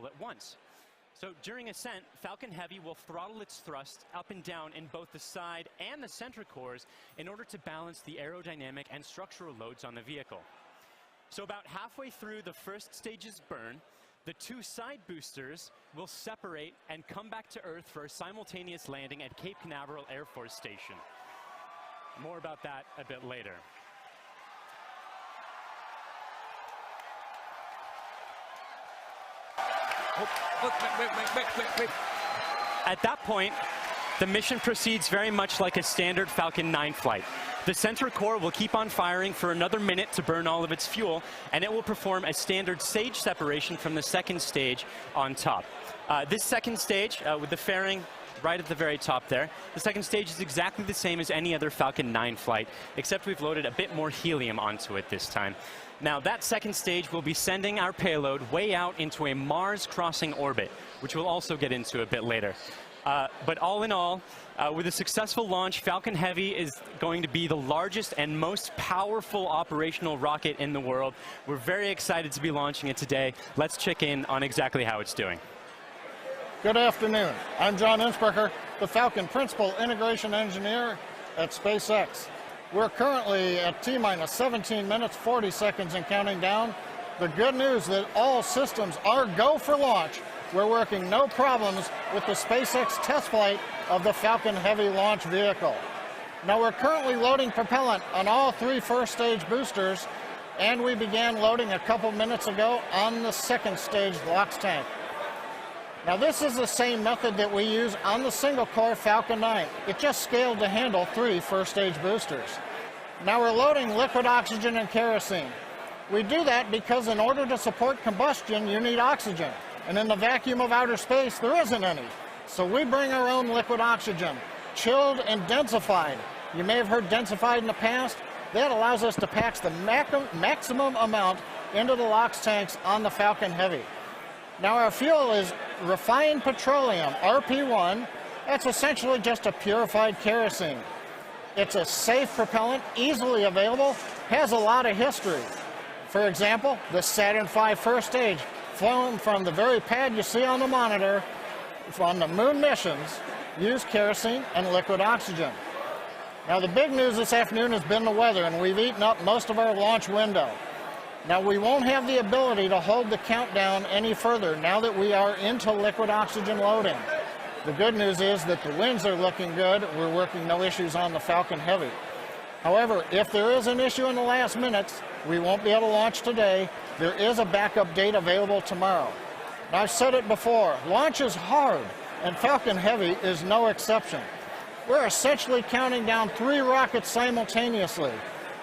all at once. So during ascent, Falcon Heavy will throttle its thrust up and down in both the side and the center cores in order to balance the aerodynamic and structural loads on the vehicle. So about halfway through the first stage's burn, the two side boosters will separate and come back to Earth for a simultaneous landing at Cape Canaveral Air Force Station. More about that a bit later. Wait. At that point, the mission proceeds very much like a standard Falcon 9 flight. The center core will keep on firing for another minute to burn all of its fuel, and it will perform a standard stage separation from the second stage on top. This second stage, with the fairing right at the very top there, the second stage is exactly the same as any other Falcon 9 flight, except we've loaded a bit more helium onto it this time. Now, that second stage will be sending our payload way out into a Mars-crossing orbit, which we'll also get into a bit later. But all in all, with a successful launch, Falcon Heavy is going to be the largest and most powerful operational rocket in the world. We're very excited to be launching it today. Let's check in on exactly how it's doing. Good afternoon. I'm John Innsbrucker, the Falcon Principal Integration Engineer at SpaceX. We're currently at T-minus 17 minutes, 40 seconds and counting down. The good news that all systems are go for launch. We're working no problems with the SpaceX test flight of the Falcon Heavy launch vehicle. Now we're currently loading propellant on all three first stage boosters, and we began loading a couple minutes ago on the second stage LOX tank. Now this is the same method that we use on the single-core Falcon 9. It just scaled to handle three first-stage boosters. Now we're loading liquid oxygen and kerosene. We do that because in order to support combustion, you need oxygen. And in the vacuum of outer space, there isn't any. So we bring our own liquid oxygen, chilled and densified. You may have heard densified in the past. That allows us to pack the maximum amount into the LOX tanks on the Falcon Heavy. Now our fuel is refined petroleum, RP1. That's essentially just a purified kerosene. It's a safe propellant, easily available, has a lot of history. For example, the Saturn V first stage, flown from the very pad you see on the monitor, on the moon missions, used kerosene and liquid oxygen. Now the big news this afternoon has been the weather, and we've eaten up most of our launch window. Now, we won't have the ability to hold the countdown any further now that we are into liquid oxygen loading. The good news is that the winds are looking good. We're working no issues on the Falcon Heavy. However, if there is an issue in the last minutes, we won't be able to launch today. There is a backup date available tomorrow. Now, I've said it before, launch is hard, and Falcon Heavy is no exception. We're essentially counting down 3 rockets simultaneously.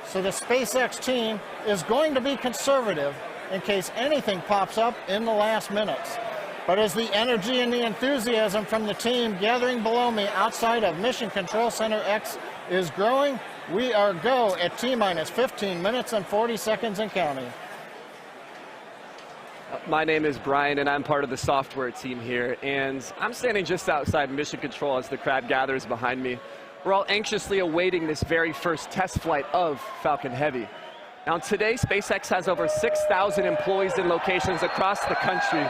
So the SpaceX team is going to be conservative in case anything pops up in the last minutes. But as the energy and the enthusiasm from the team gathering below me outside of Mission Control Center X is growing, we are go at T-minus 15 minutes and 40 seconds and counting. My name is Brian, and I'm part of the software team here. And I'm standing just outside Mission Control as the crowd gathers behind me. We're all anxiously awaiting this very first test flight of Falcon Heavy. Now today, SpaceX has over 6,000 employees in locations across the country,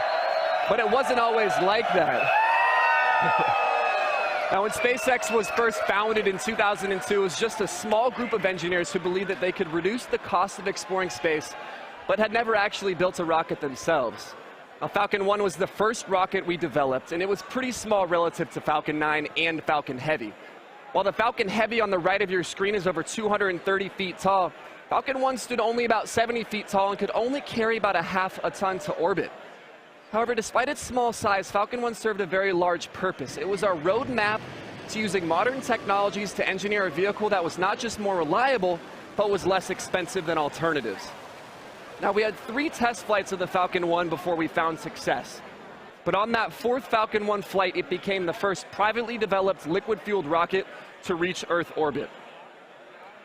but it wasn't always like that. Now when SpaceX was first founded in 2002, it was just a small group of engineers who believed that they could reduce the cost of exploring space, but had never actually built a rocket themselves. Now Falcon 1 was the first rocket we developed, and it was pretty small relative to Falcon 9 and Falcon Heavy. While the Falcon Heavy on the right of your screen is over 230 feet tall, Falcon 1 stood only about 70 feet tall and could only carry about ½ a ton to orbit. However, despite its small size, Falcon 1 served a very large purpose. It was our roadmap to using modern technologies to engineer a vehicle that was not just more reliable, but was less expensive than alternatives. Now, we had 3 test flights of the Falcon 1 before we found success. But on that 4th Falcon 1 flight, it became the first privately developed liquid-fueled rocket to reach Earth orbit.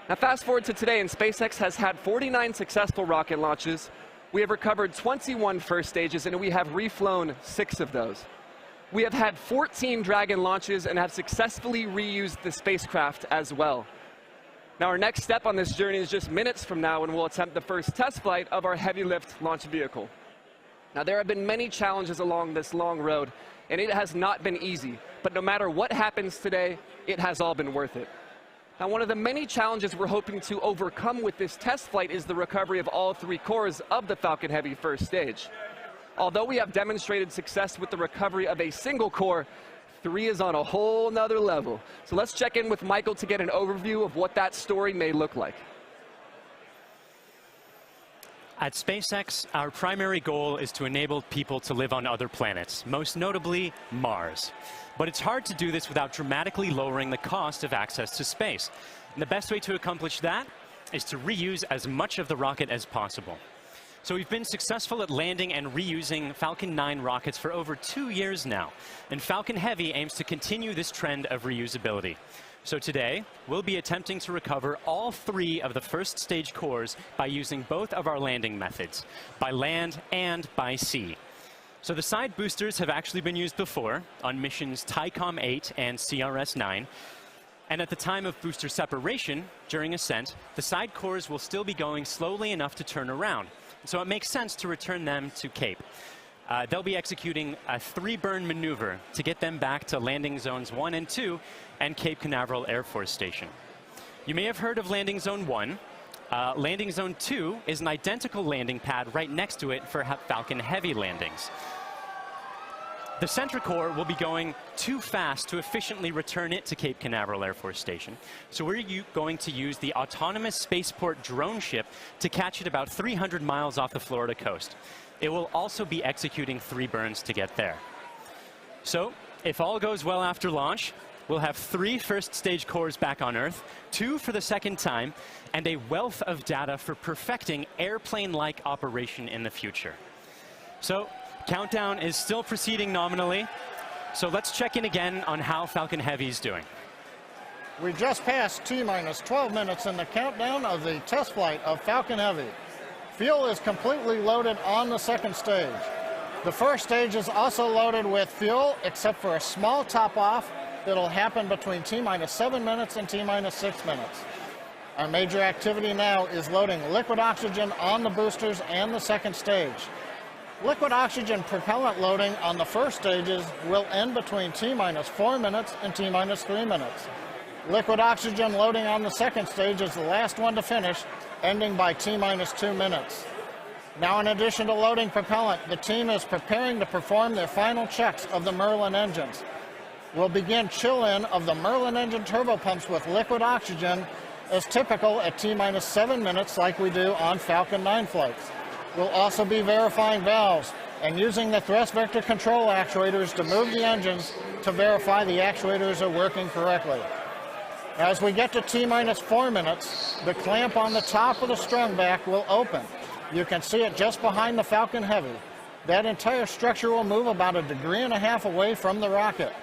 Now fast forward to today, and SpaceX has had 49 successful rocket launches. We have recovered 21 first stages, and we have reflown 6 of those. We have had 14 Dragon launches and have successfully reused the spacecraft as well. Now our next step on this journey is just minutes from now when we'll attempt the first test flight of our heavy lift launch vehicle. Now, there have been many challenges along this long road, and it has not been easy. But no matter what happens today, it has all been worth it. Now, one of the many challenges we're hoping to overcome with this test flight is the recovery of all 3 cores of the Falcon Heavy first stage. Although we have demonstrated success with the recovery of a single core, 3 is on a whole nother level. So let's check in with Michael to get an overview of what that story may look like. At SpaceX, our primary goal is to enable people to live on other planets, most notably Mars. But it's hard to do this without dramatically lowering the cost of access to space. And the best way to accomplish that is to reuse as much of the rocket as possible. So we've been successful at landing and reusing Falcon 9 rockets for over 2 years now. And Falcon Heavy aims to continue this trend of reusability. So today, we'll be attempting to recover all 3 of the first stage cores by using both of our landing methods, by land and by sea. So the side boosters have actually been used before on missions TICOM 8 and CRS 9. And at the time of booster separation, during ascent, the side cores will still be going slowly enough to turn around. So it makes sense to return them to Cape. They'll be executing a 3-burn maneuver to get them back to landing zones 1 and 2 and Cape Canaveral Air Force Station. You may have heard of landing zone 1. Landing zone 2 is an identical landing pad right next to it for Falcon Heavy landings. The center core will be going too fast to efficiently return it to Cape Canaveral Air Force Station. So we're going to use the autonomous spaceport drone ship to catch it about 300 miles off the Florida coast. It will also be executing 3 burns to get there. So if all goes well after launch, we'll have 3 first stage cores back on Earth, 2 for the second time, and a wealth of data for perfecting airplane-like operation in the future. So countdown is still proceeding nominally. So let's check in again on how Falcon Heavy is doing. We just passed T-minus 12 minutes in the countdown of the test flight of Falcon Heavy. Fuel is completely loaded on the second stage. The first stage is also loaded with fuel, except for a small top-off that'll happen between T-minus 7 minutes and T-minus 6 minutes. Our major activity now is loading liquid oxygen on the boosters and the second stage. Liquid oxygen propellant loading on the first stages will end between T-minus 4 minutes and T-minus 3 minutes. Liquid oxygen loading on the second stage is the last one to finish, ending by T-minus 2 minutes. Now, in addition to loading propellant, the team is preparing to perform their final checks of the Merlin engines. We'll begin chill-in of the Merlin engine turbopumps with liquid oxygen as typical at T-minus 7 minutes like we do on Falcon 9 flights. We'll also be verifying valves and using the thrust vector control actuators to move the engines to verify the actuators are working correctly. As we get to T-minus 4 minutes, the clamp on the top of the strung back will open. You can see it just behind the Falcon Heavy. That entire structure will move about 1.5 degrees away from the rocket.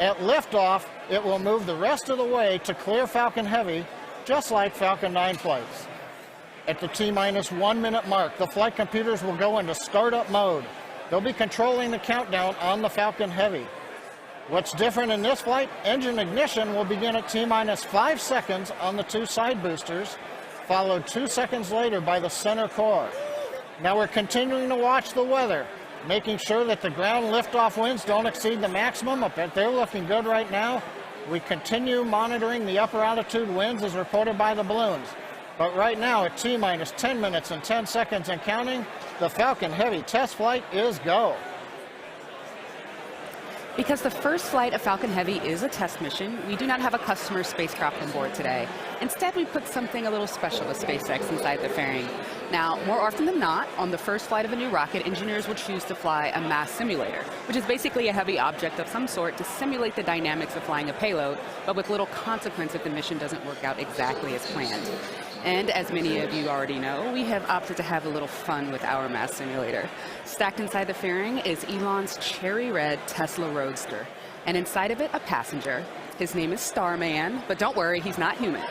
At liftoff, it will move the rest of the way to clear Falcon Heavy, just like Falcon 9 flights. At the T-minus 1 minute mark, the flight computers will go into startup mode. They'll be controlling the countdown on the Falcon Heavy. What's different in this flight? Engine ignition will begin at T-minus 5 seconds on the 2 side boosters, followed 2 seconds later by the center core. Now we're continuing to watch the weather, making sure that the ground liftoff winds don't exceed the maximum. But they're looking good right now. We continue monitoring the upper altitude winds as reported by the balloons. But right now at T-minus 10 minutes and 10 seconds and counting, the Falcon Heavy test flight is go. Because the first flight of Falcon Heavy is a test mission, we do not have a customer spacecraft on board today. Instead, we put something a little special with SpaceX inside the fairing. Now, more often than not, on the first flight of a new rocket, engineers will choose to fly a mass simulator, which is basically a heavy object of some sort to simulate the dynamics of flying a payload, but with little consequence if the mission doesn't work out exactly as planned. And as many of you already know, we have opted to have a little fun with our mass simulator. Stacked inside the fairing is Elon's cherry red Tesla Roadster, and inside of it, a passenger. His name is Starman, but don't worry, he's not human.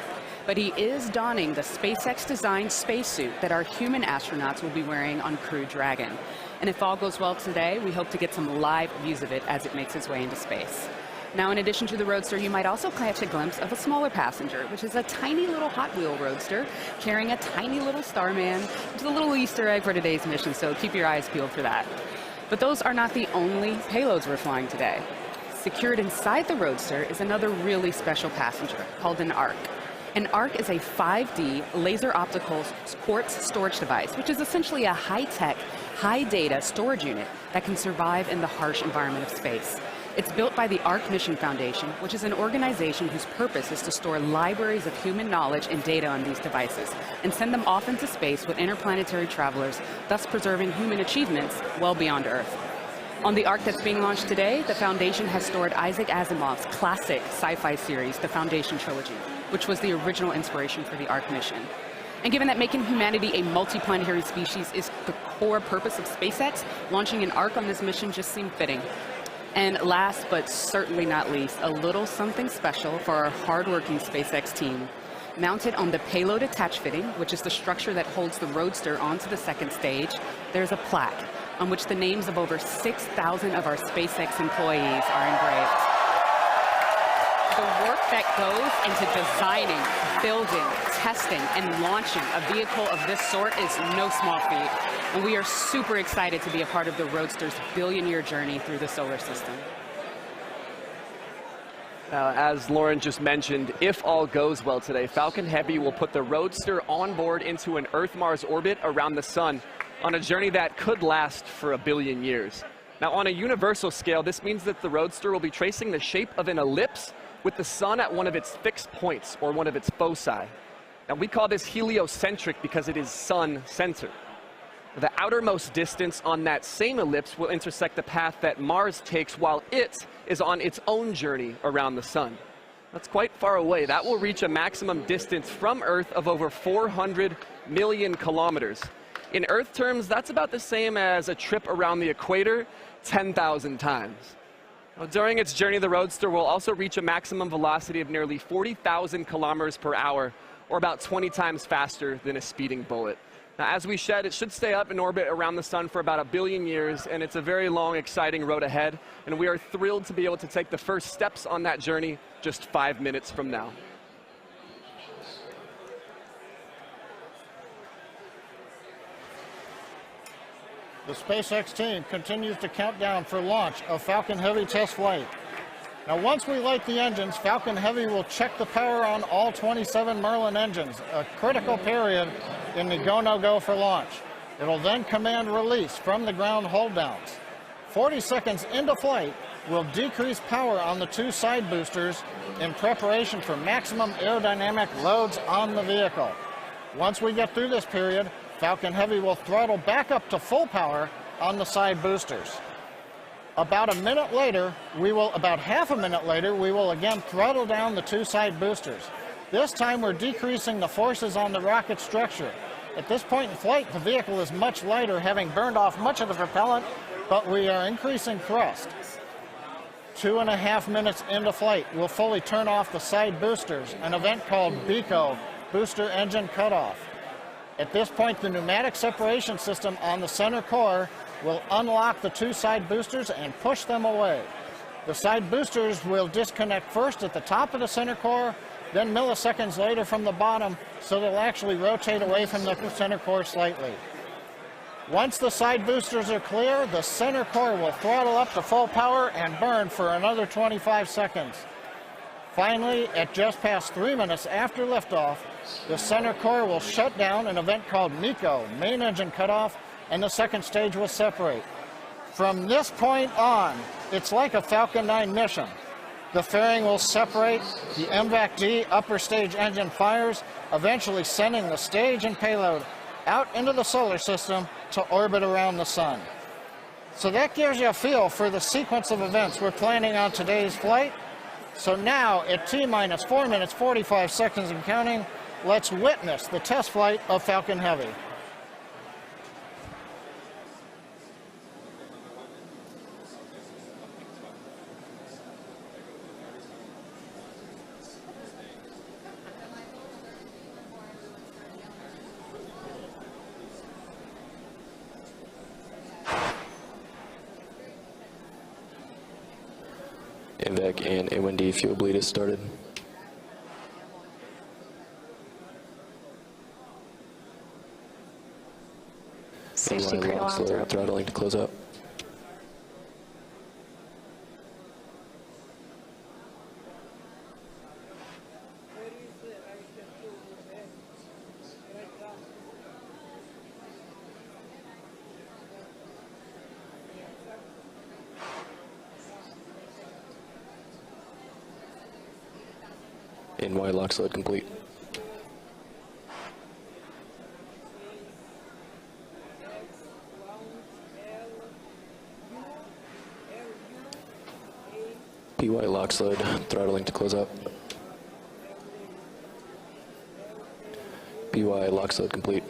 But he is donning the SpaceX-designed spacesuit that our human astronauts will be wearing on Crew Dragon. And if all goes well today, we hope to get some live views of it as it makes its way into space. Now, in addition to the Roadster, you might also catch a glimpse of a smaller passenger, which is a tiny little Hot Wheel Roadster carrying a tiny little Starman, which is a little Easter egg for today's mission, so keep your eyes peeled for that. But those are not the only payloads we're flying today. Secured inside the Roadster is another really special passenger called an ARC. An ARC is a 5D laser optical quartz storage device, which is essentially a high-tech, high-data storage unit that can survive in the harsh environment of space. It's built by the ARC Mission Foundation, which is an organization whose purpose is to store libraries of human knowledge and data on these devices and send them off into space with interplanetary travelers, thus preserving human achievements well beyond Earth. On the ARC that's being launched today, the Foundation has stored Isaac Asimov's classic sci-fi series, the Foundation Trilogy, which was the original inspiration for the ARC mission. And given that making humanity a multiplanetary species is the core purpose of SpaceX, launching an ARC on this mission just seemed fitting. And last but certainly not least, a little something special for our hardworking SpaceX team. Mounted on the payload attach fitting, which is the structure that holds the Roadster onto the second stage, there's a plaque on which the names of over 6,000 of our SpaceX employees are engraved. The work that goes into designing, building, testing, and launching a vehicle of this sort is no small feat. And we are super excited to be a part of the Roadster's billion-year journey through the solar system. As Lauren just mentioned, if all goes well today, Falcon Heavy will put the Roadster on board into an Earth-Mars orbit around the sun on a journey that could last for 1 billion years. Now, on a universal scale, this means that the Roadster will be tracing the shape of an ellipse with the sun at one of its fixed points, or one of its foci. Now, we call this heliocentric because it is sun-centered. The outermost distance on that same ellipse will intersect the path that Mars takes while it is on its own journey around the sun. That's quite far away. That will reach a maximum distance from Earth of over 400 million kilometers. In Earth terms, that's about the same as a trip around the equator 10,000 times. During its journey, the Roadster will also reach a maximum velocity of nearly 40,000 kilometers per hour, or about 20 times faster than a speeding bullet. Now, as we said, it should stay up in orbit around the sun for about 1 billion years, and it's a very long, exciting road ahead, and we are thrilled to be able to take the first steps on that journey just 5 minutes from now. The SpaceX team continues to count down for launch of Falcon Heavy test flight. Now, once we light the engines, Falcon Heavy will check the power on all 27 Merlin engines, a critical period in the go-no-go for launch. It'll then command release from the ground hold downs. 40 seconds into flight, we'll decrease power on the 2 side boosters in preparation for maximum aerodynamic loads on the vehicle. Once we get through this period, Falcon Heavy will throttle back up to full power on the side boosters. About half a minute later, we will again throttle down the 2 side boosters. This time we're decreasing the forces on the rocket structure. At this point in flight, the vehicle is much lighter, having burned off much of the propellant, but we are increasing thrust. 2.5 minutes into flight, we'll fully turn off the side boosters, an event called BECO, Booster Engine Cutoff. At this point, the pneumatic separation system on the center core will unlock the 2 side boosters and push them away. The side boosters will disconnect first at the top of the center core, then milliseconds later from the bottom, so they'll actually rotate away from the center core slightly. Once the side boosters are clear, the center core will throttle up to full power and burn for another 25 seconds. Finally, at just past 3 minutes after liftoff, the center core will shut down, an event called MECO, Main Engine Cutoff, and the second stage will separate. From this point on, it's like a Falcon 9 mission. The fairing will separate, the MVAC-D upper stage engine fires, eventually sending the stage and payload out into the solar system to orbit around the sun. So that gives you a feel for the sequence of events we're planning on today's flight. So now, at T-minus 4 minutes, 45 seconds and counting, let's witness the test flight of Falcon Heavy. Invac and A1D fuel bleed is started. Stage 2 crane alarms are open. Throttling to close up. NY lock sled complete. PY lock sled, throttling to close up. PY lock sled complete.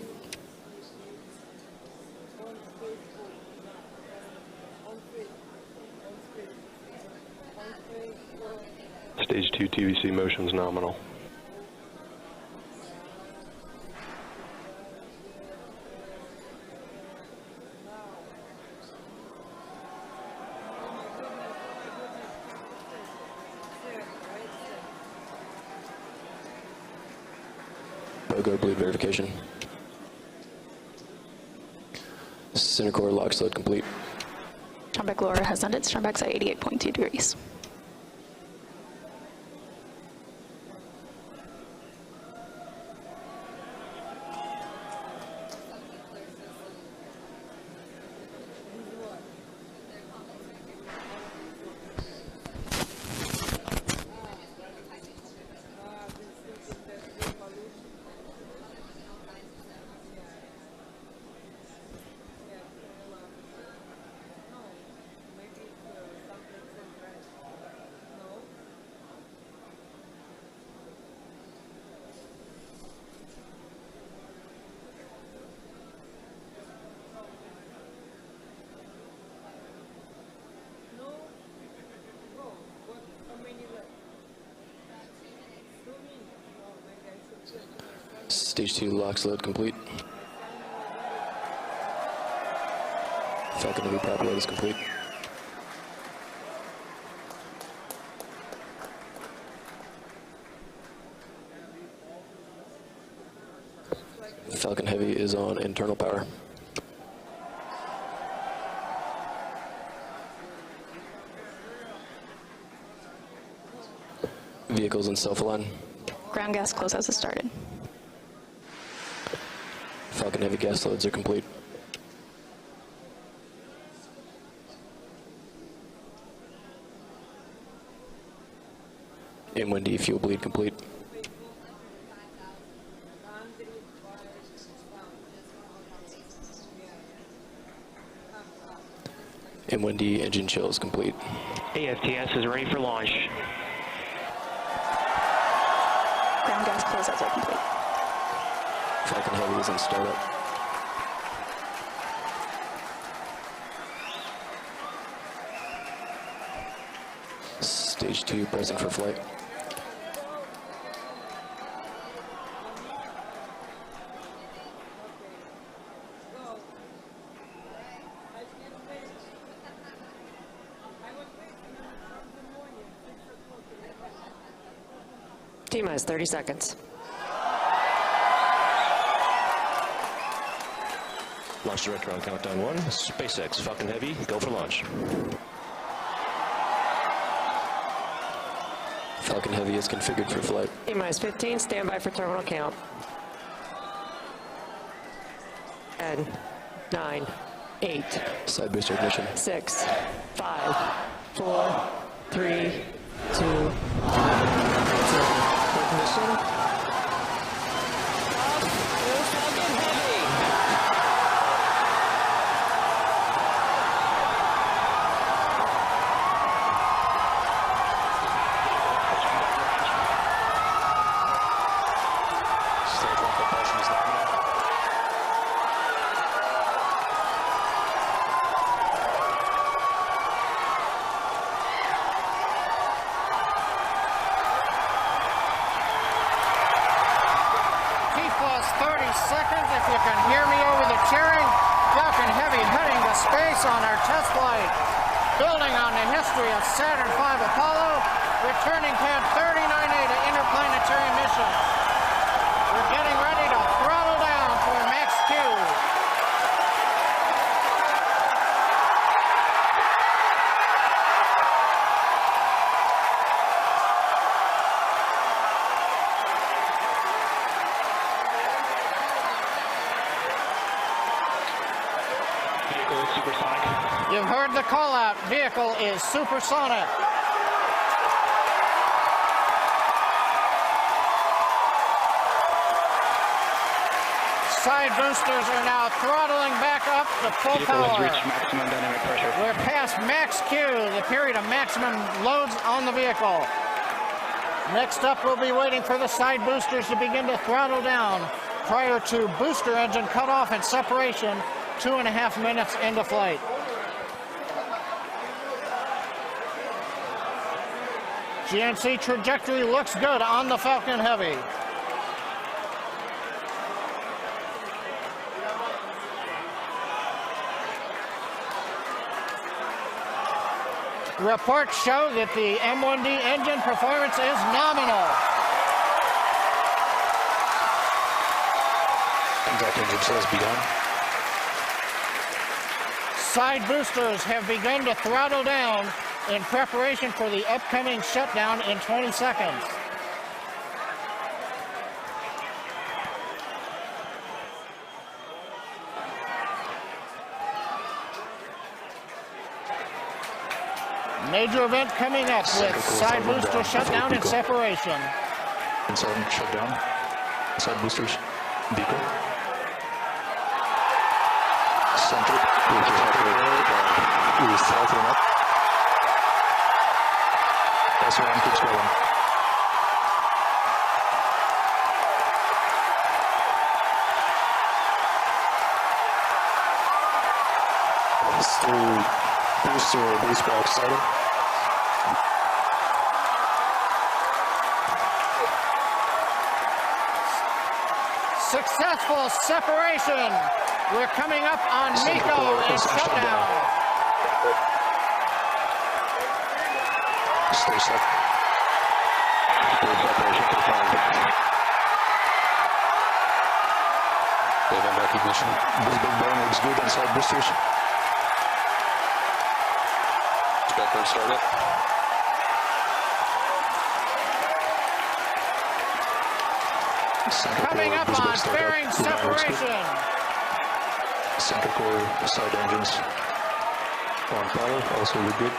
Stage 2 TVC motions nominal. BOGO bleed verification. Center core lock sled complete. Strombeck lower has ended. Strombeck's at 88.2 degrees. Stage 2 lock sled complete. Falcon Heavy prop load is complete. Falcon Heavy is on internal power. Vehicles in self-align. Ground gas closeouts has started. Falcon Heavy gas loads are complete. M1D fuel bleed complete. M1D engine chill is complete. AFTS is ready for launch. Ground gas closeouts are complete. Falcon Heavy is in startup. Stage 2 pressing for flight. T-minus 30 seconds. Launch director on countdown 1. SpaceX, Falcon Heavy, go for launch. Falcon Heavy is configured for flight. T-minus 15, stand by for terminal count. 10, 9, 8, Side booster ignition. 6, 5, 4, 3, 2, 1. Ignition. Seconds, if you can hear me over the cheering. Falcon Heavy heading to space on our test flight. building on the history of Saturn V Apollo, returning pad 39A to interplanetary missions. We're getting ready to throttle down for max Q. Vehicle is supersonic. You've heard the call out. Vehicle is supersonic. Side boosters are now throttling back up to full Vehicle has power. reached maximum dynamic pressure. We're past max Q, the period of maximum loads on the vehicle. Next up, we'll be waiting for the side boosters to begin to throttle down prior to booster engine cutoff and separation 2.5 minutes into flight. GNC trajectory looks good on the Falcon Heavy. Reports show that the M1D engine performance is nominal. Contact engine says begun. Side boosters have begun to throttle down in preparation for the upcoming shutdown in 20 seconds. Major event coming up with side booster shutdown and separation. Inside shutdown. Side boosters. Vehicle. Centric. Ooh, south and up. S1 keeps going. Still booster base box started. Successful separation. We're coming up on Miko and shutdown. Stay set. Separation confirmed. Event recognition. This big burn looks good on side boosters. Spectre started. Coming up on fairing separation. Center core side engines on power, also look good.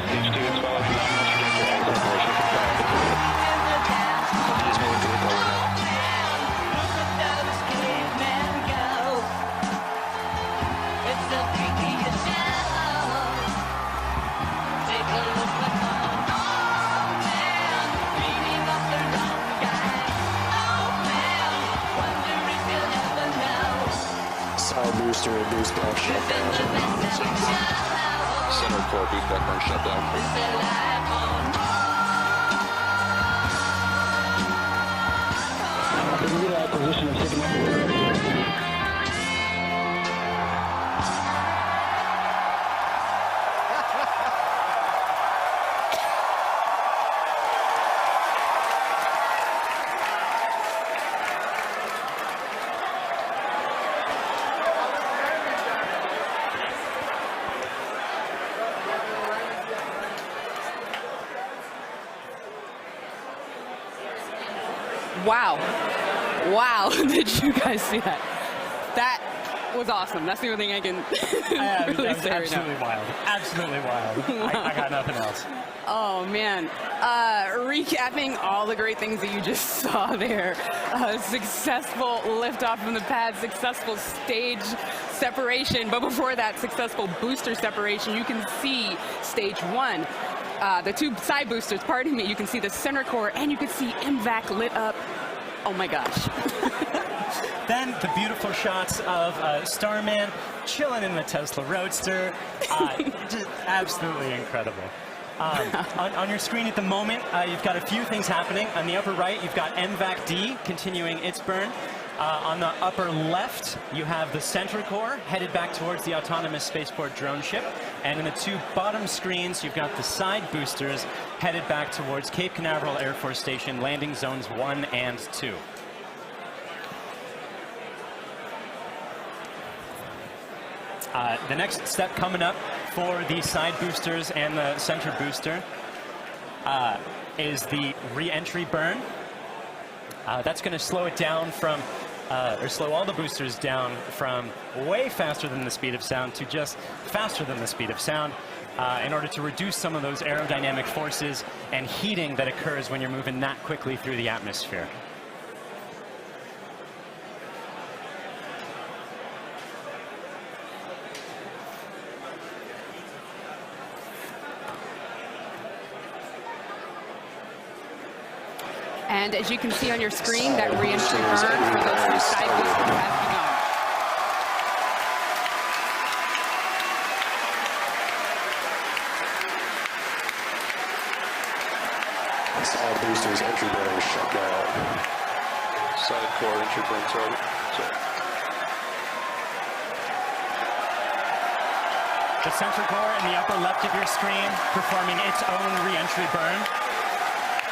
Stage 2 is followed by nominal trajectory. Separation confirmed. He's moving to recover now. Side booster, boost back, shutdown. Center core boost back burn shutdown. Acquisition of signal. Wow. Wow. Did you guys see that? That was awesome. That's the only thing I can really that was say right absolutely now. wild. Absolutely wild. I got nothing else. Oh, man. Recapping all the great things that you just saw there. Successful liftoff from the pad, successful stage separation, but before that, successful booster separation. You can see stage one. The two side boosters, pardon me, you can see the center core, and you can see MVAC lit up. Oh my gosh. Then the beautiful shots of Starman chilling in the Tesla Roadster. Just absolutely incredible. On your screen at the moment, you've got a few things happening. On the upper right, you've got MVAC-D continuing its burn. On the upper left, you have the center core headed back towards the autonomous spaceport drone ship. And in the two bottom screens, you've got the side boosters headed back towards Cape Canaveral Air Force Station, landing zones 1 and 2. The next step coming up for the side boosters and the center booster is the re-entry burn. That's going to slow it down from, or slow all the boosters down from way faster than the speed of sound to just faster than the speed of sound in order to reduce some of those aerodynamic forces and heating that occurs when you're moving that quickly through the atmosphere. And as you can see on your screen, that re-entry burn for those two side boosters has begun. Side boosters entry burn shut down. Side core entry burn started. The center core in the upper left of your screen performing its own re-entry burn.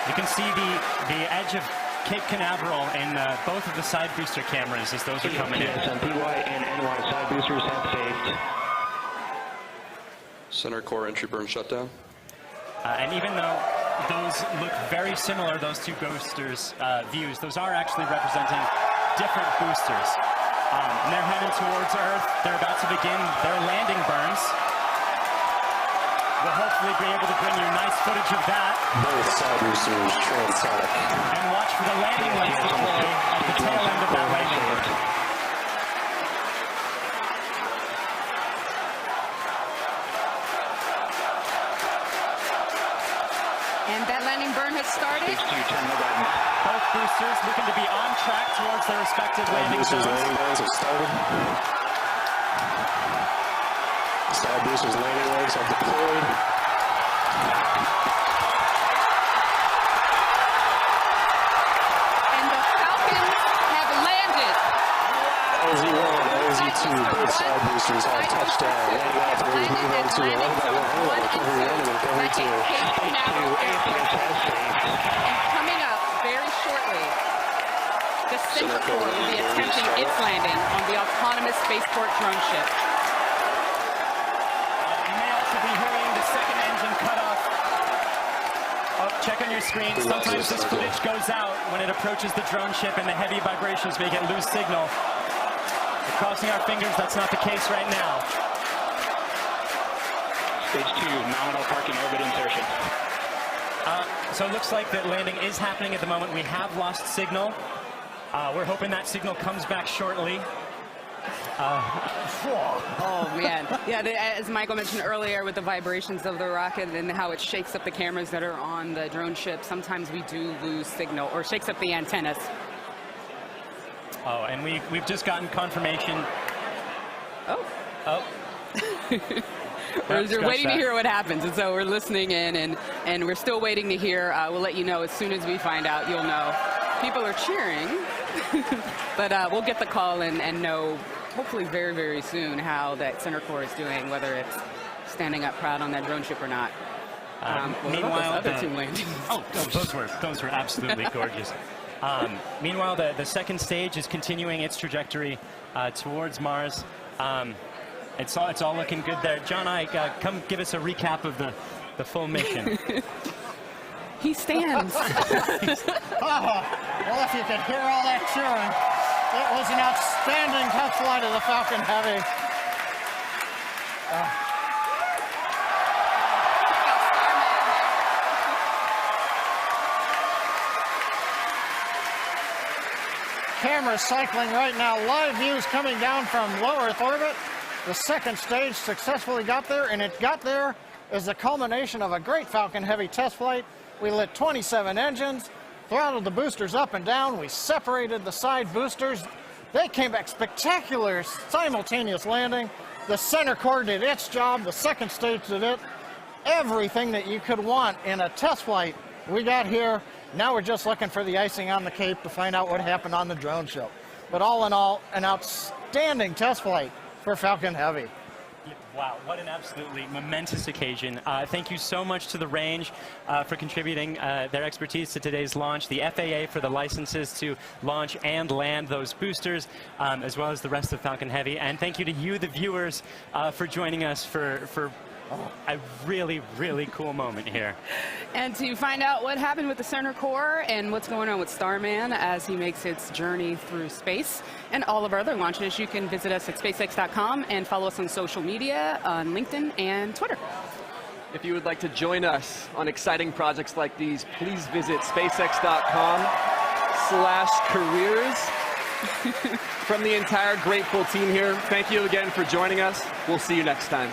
You can see the edge of Cape Canaveral in both of the side booster cameras as those are coming in. PY and NY side boosters have saved. Center core entry burn shutdown. And even though those look very similar, those two boosters views, those are actually representing different boosters. And they're heading towards Earth. They're about to begin their landing burns. We'll hopefully be able to bring you nice footage of that. Both side boosters transonic. And watch for the landing lights deploy at the tail end of that landing burn. And that landing burn has started. Both boosters looking to be on track towards their respective landing zones. Landing burns have started. Side boosters landing legs are deployed. And the Falcons have landed. LZ1 and LZ2, both side boosters have touchdown. Landing off, we're moving on to 1 by 1, recovery 1 and recovery 2. And coming up very shortly, the center core will be attempting its landing on the autonomous spaceport drone ship. Check on your screen. Sometimes this footage goes out when it approaches the drone ship and the heavy vibrations make it lose signal. We're crossing our fingers that's not the case right now. Stage 2, nominal parking orbit insertion. So it looks like that landing is happening at the moment. We have lost signal. We're hoping that signal comes back shortly. Oh man, yeah. As Michael mentioned earlier, with the vibrations of the rocket and how it shakes up the cameras that are on the drone ship, sometimes we do lose signal or shakes up the antennas. Oh, and we've just gotten confirmation. Oh. We're waiting to hear what happens, and so we're listening in, and we're still waiting to hear. We'll let you know as soon as we find out. You'll know. People are cheering, but we'll get the call and know. Hopefully very, very soon how that center core is doing, whether it's standing up proud on that drone ship or not. Meanwhile, other two landings. those were absolutely gorgeous. Meanwhile, the second stage is continuing its trajectory towards Mars. It's all looking good there. John, come give us a recap of the full mission. He stands. Well, if you could hear all that cheering. It was an outstanding test flight of the Falcon Heavy. Cameras cycling right now. Live views coming down from low Earth orbit. The second stage successfully got there, and it got there as the culmination of a great Falcon Heavy test flight. We lit 27 engines, throttled the boosters up and down. We separated the side boosters. They came back spectacular simultaneous landing. The center core did its job. The second stage did it. everything that you could want in a test flight we got here. Now we're just looking for the icing on the cake to find out what happened on the drone show. But all in all, an outstanding test flight for Falcon Heavy. Wow, what an absolutely momentous occasion. Thank you so much to the range for contributing their expertise to today's launch, the FAA for the licenses to launch and land those boosters, as well as the rest of Falcon Heavy. And thank you to you, the viewers, for joining us for a really, really cool moment here. And to find out what happened with the center core and what's going on with Starman as he makes its journey through space and all of our other launches, you can visit us at SpaceX.com and follow us on social media on LinkedIn and Twitter. If you would like to join us on exciting projects like these, please visit SpaceX.com/careers. From the entire grateful team here, thank you again for joining us. We'll see you next time.